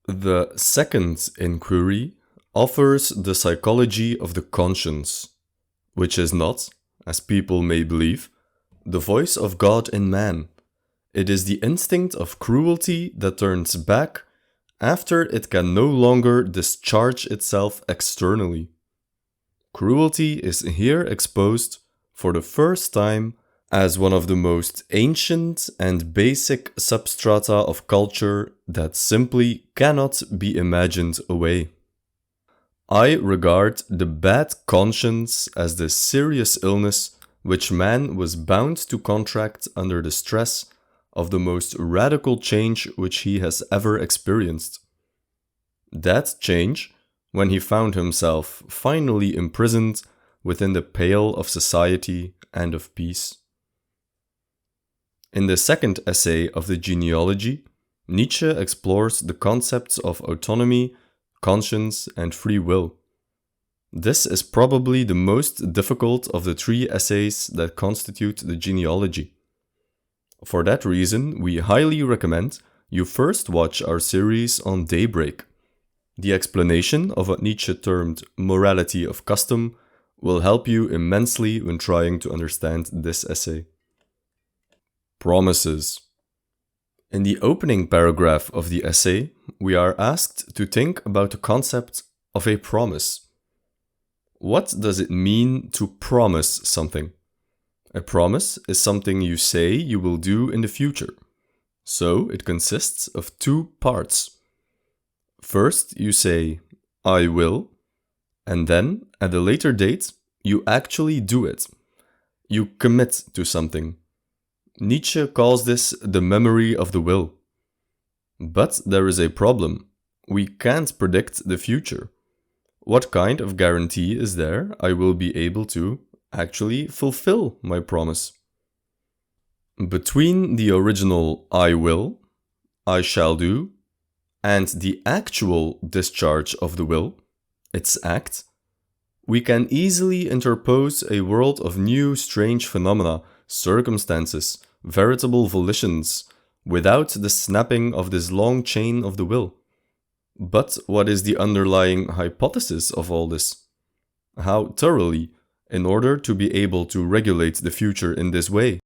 The second inquiry offers the psychology of the conscience, which is not, as people may believe, the voice of God in man. It is the instinct of cruelty that turns back after it can no longer discharge itself externally. Cruelty is here exposed for the first time as one of the most ancient and basic substrata of culture that simply cannot be imagined away. I regard the bad conscience as the serious illness which man was bound to contract under the stress of the most radical change which he has ever experienced. That change, when he found himself finally imprisoned within the pale of society and of peace. In the second essay of the Genealogy, Nietzsche explores the concepts of autonomy, conscience, and free will. This is probably the most difficult of the three essays that constitute the Genealogy. For that reason, we highly recommend you first watch our series on Daybreak. The explanation of what Nietzsche termed morality of custom will help you immensely when trying to understand this essay. Promises. In the opening paragraph of the essay, we are asked to think about the concept of a promise. What does it mean to promise something? A promise is something you say you will do in the future. So it consists of two parts. First, you say, I will, and then, at a later date, you actually do it. You commit to something. Nietzsche calls this the memory of the will. But there is a problem. We can't predict the future. What kind of guarantee is there I will be able to actually fulfill my promise? Between the original I will, I shall do, and the actual discharge of the will, its act, we can easily interpose a world of new strange phenomena, circumstances, veritable volitions, without the snapping of this long chain of the will. But what is the underlying hypothesis of all this? How thoroughly, in order to be able to regulate the future in this way?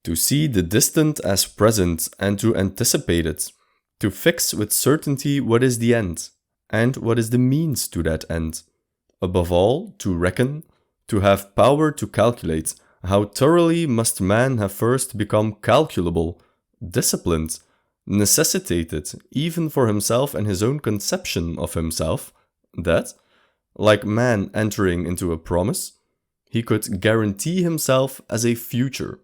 To see the distant as present and to anticipate it, to fix with certainty what is the end, and what is the means to that end. Above all, to reckon, to have power to calculate. How thoroughly must man have first become calculable, disciplined, necessitated, even for himself and his own conception of himself, that, like man entering into a promise, he could guarantee himself as a future.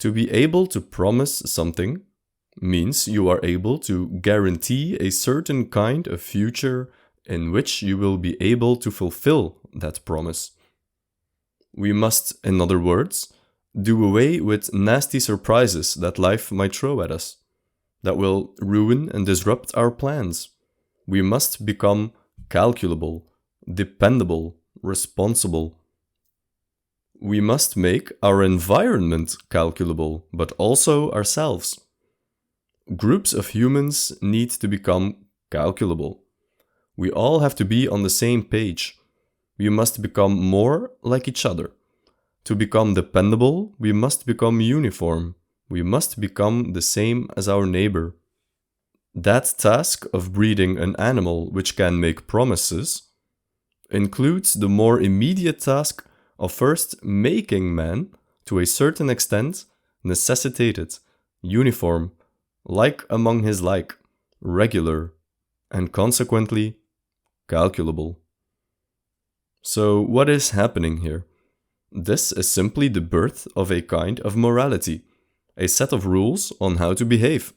To be able to promise something means you are able to guarantee a certain kind of future in which you will be able to fulfill that promise. We must, in other words, do away with nasty surprises that life might throw at us, that will ruin and disrupt our plans. We must become calculable, dependable, responsible. We must make our environment calculable, but also ourselves. Groups of humans need to become calculable. We all have to be on the same page. We must become more like each other. To become dependable, we must become uniform. We must become the same as our neighbor. That task of breeding an animal which can make promises includes the more immediate task of first making man, to a certain extent, necessitated, uniform, like among his like, regular, and consequently calculable. So what is happening here? This is simply the birth of a kind of morality, a set of rules on how to behave.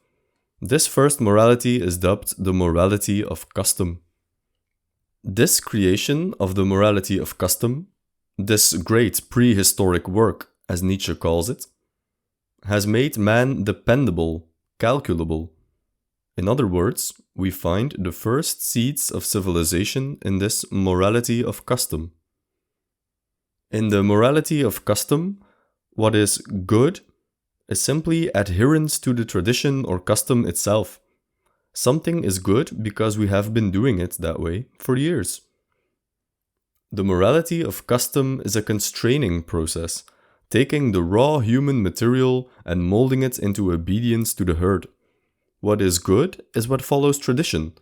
This first morality is dubbed the morality of custom. This creation of the morality of custom, this great prehistoric work, as Nietzsche calls it, has made man dependable, calculable. In other words, we find the first seeds of civilization in this morality of custom. In the morality of custom, what is good is simply adherence to the tradition or custom itself. Something is good because we have been doing it that way for years. The morality of custom is a constraining process, taking the raw human material and molding it into obedience to the herd. What is good is what follows tradition,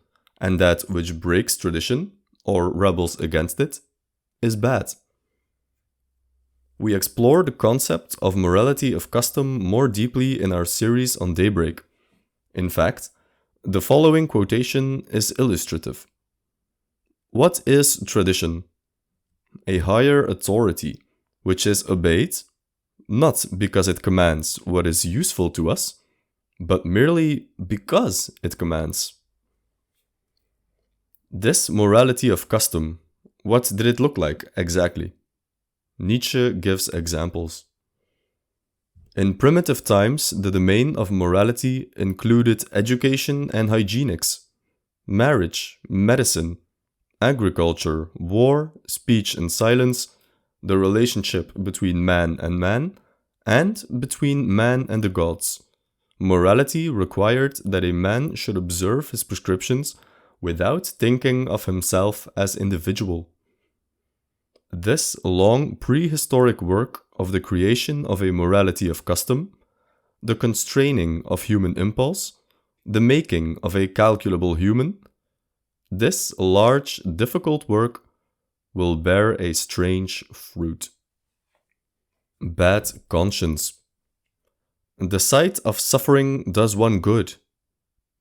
and that which breaks tradition, or rebels against it, is bad. We explore the concept of morality of custom more deeply in our series on Daybreak. In fact, the following quotation is illustrative. What is tradition? A higher authority, which is obeyed, not because it commands what is useful to us, but merely because it commands. This morality of custom, what did it look like exactly? Nietzsche gives examples. In primitive times, the domain of morality included education and hygienics, marriage, medicine, agriculture, war, speech and silence, the relationship between man, and between man and the gods. Morality required that a man should observe his prescriptions without thinking of himself as individual. This long prehistoric work of the creation of a morality of custom, the constraining of human impulse, the making of a calculable human, this large, difficult work will bear a strange fruit. Bad conscience. The sight of suffering does one good.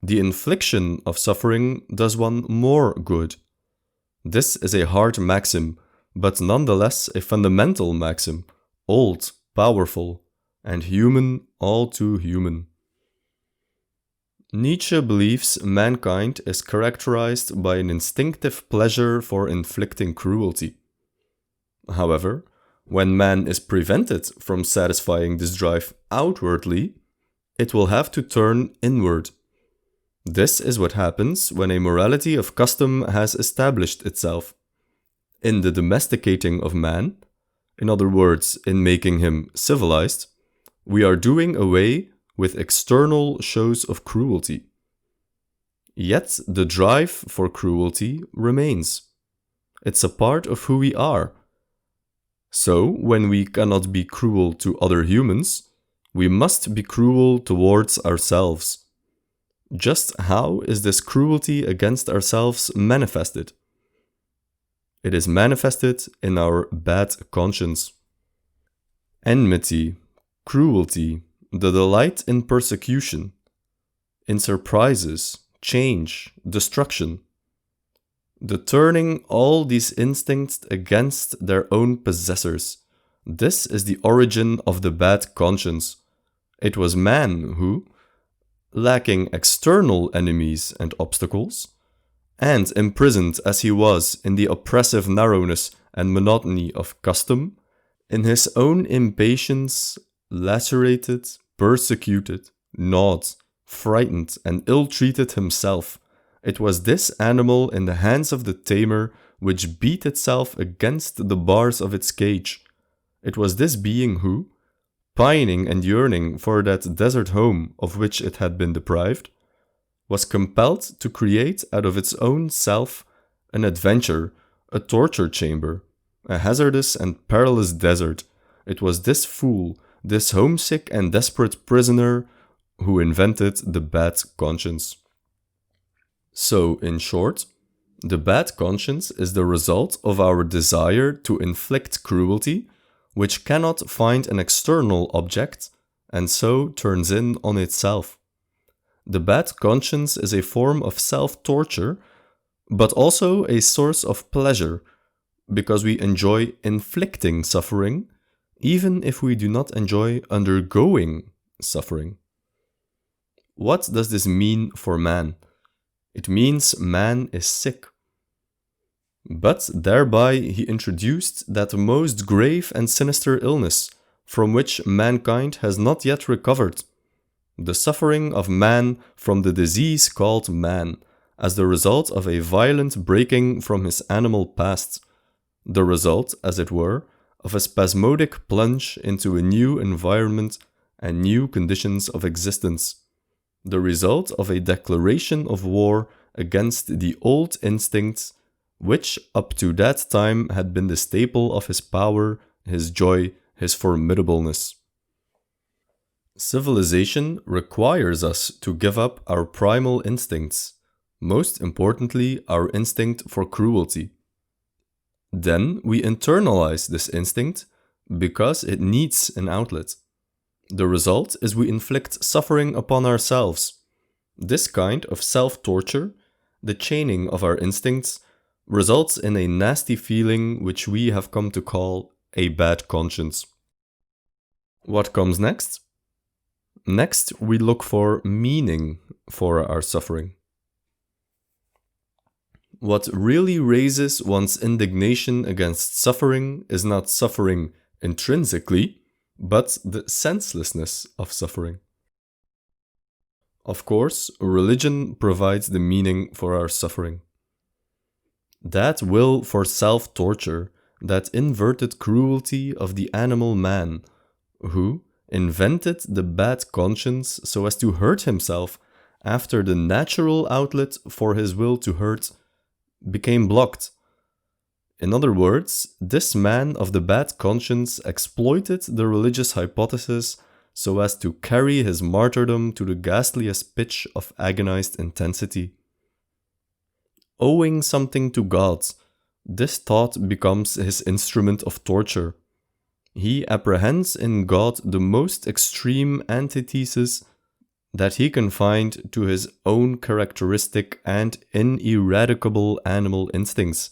The infliction of suffering does one more good. This is a hard maxim, but nonetheless a fundamental maxim, old, powerful, and human, all too human. Nietzsche believes mankind is characterized by an instinctive pleasure for inflicting cruelty. However, when man is prevented from satisfying this drive outwardly, it will have to turn inward. This is what happens when a morality of custom has established itself. In the domesticating of man, in other words, in making him civilized, we are doing away with external shows of cruelty. Yet the drive for cruelty remains. It's a part of who we are. So, when we cannot be cruel to other humans, we must be cruel towards ourselves. Just how is this cruelty against ourselves manifested? It is manifested in our bad conscience. Enmity, cruelty, the delight in persecution, in surprises, change, destruction. The turning all these instincts against their own possessors. This is the origin of the bad conscience. It was man who, lacking external enemies and obstacles, and imprisoned as he was in the oppressive narrowness and monotony of custom, in his own impatience, lacerated, persecuted, gnawed, frightened, and ill-treated himself. It was this animal in the hands of the tamer which beat itself against the bars of its cage. It was this being who, pining and yearning for that desert home of which it had been deprived, was compelled to create out of its own self an adventure, a torture chamber, a hazardous and perilous desert. It was this fool, this homesick and desperate prisoner, who invented the bad conscience. So, in short, the bad conscience is the result of our desire to inflict cruelty, which cannot find an external object, and so turns in on itself. The bad conscience is a form of self-torture, but also a source of pleasure, because we enjoy inflicting suffering, even if we do not enjoy undergoing suffering. What does this mean for man? It means man is sick. But thereby he introduced that most grave and sinister illness from which mankind has not yet recovered, the suffering of man from the disease called man, as the result of a violent breaking from his animal past, the result, as it were, of a spasmodic plunge into a new environment and new conditions of existence. the result of a declaration of war against the old instincts which up to that time had been the staple of his power, his joy, his formidableness. Civilization requires us to give up our primal instincts, most importantly our instinct for cruelty. Then we internalize this instinct because it needs an outlet. The result is we inflict suffering upon ourselves. This kind of self-torture, the chaining of our instincts, results in a nasty feeling which we have come to call a bad conscience. What comes next? Next, we look for meaning for our suffering. What really raises one's indignation against suffering is not suffering intrinsically, but the senselessness of suffering. Of course, religion provides the meaning for our suffering. That will for self-torture, that inverted cruelty of the animal man, who invented the bad conscience so as to hurt himself after the natural outlet for his will to hurt became blocked. In other words, this man of the bad conscience exploited the religious hypothesis so as to carry his martyrdom to the ghastliest pitch of agonized intensity. Owing something to God, this thought becomes his instrument of torture. He apprehends in God the most extreme antithesis that he can find to his own characteristic and ineradicable animal instincts.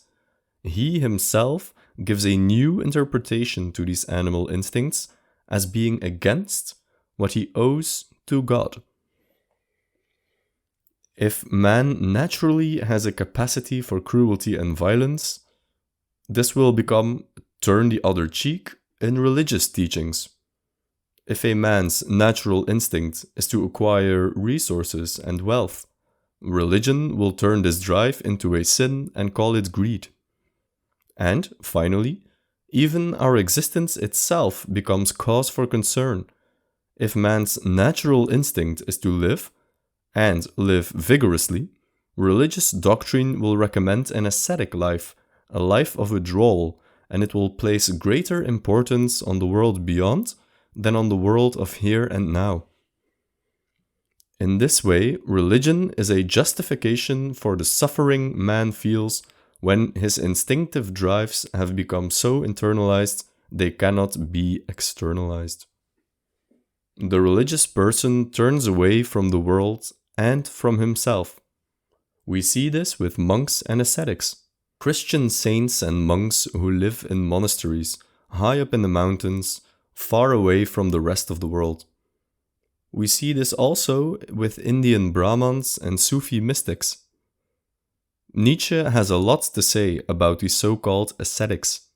He himself gives a new interpretation to these animal instincts as being against what he owes to God. If man naturally has a capacity for cruelty and violence, this will become turn the other cheek in religious teachings. If a man's natural instinct is to acquire resources and wealth, religion will turn this drive into a sin and call it greed. And, finally, even our existence itself becomes cause for concern. If man's natural instinct is to live, and live vigorously, religious doctrine will recommend an ascetic life, a life of withdrawal, and it will place greater importance on the world beyond than on the world of here and now. In this way, religion is a justification for the suffering man feels when his instinctive drives have become so internalized they cannot be externalized. The religious person turns away from the world and from himself. We see this with monks and ascetics. Christian saints and monks who live in monasteries, high up in the mountains, far away from the rest of the world. We see this also with Indian Brahmins and Sufi mystics. Nietzsche has a lot to say about these so-called ascetics.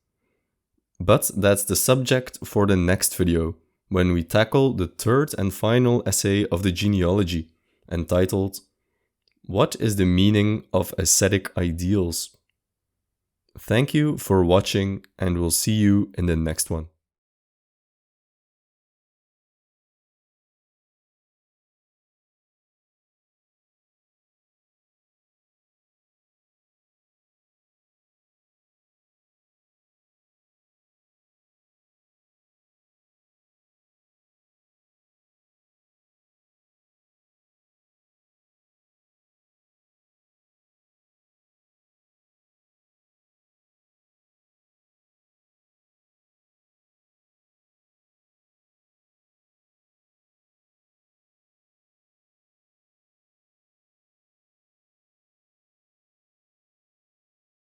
But that's the subject for the next video, when we tackle the third and final essay of the genealogy, entitled, What is the Meaning of Ascetic Ideals? Thank you for watching, and we'll see you in the next one.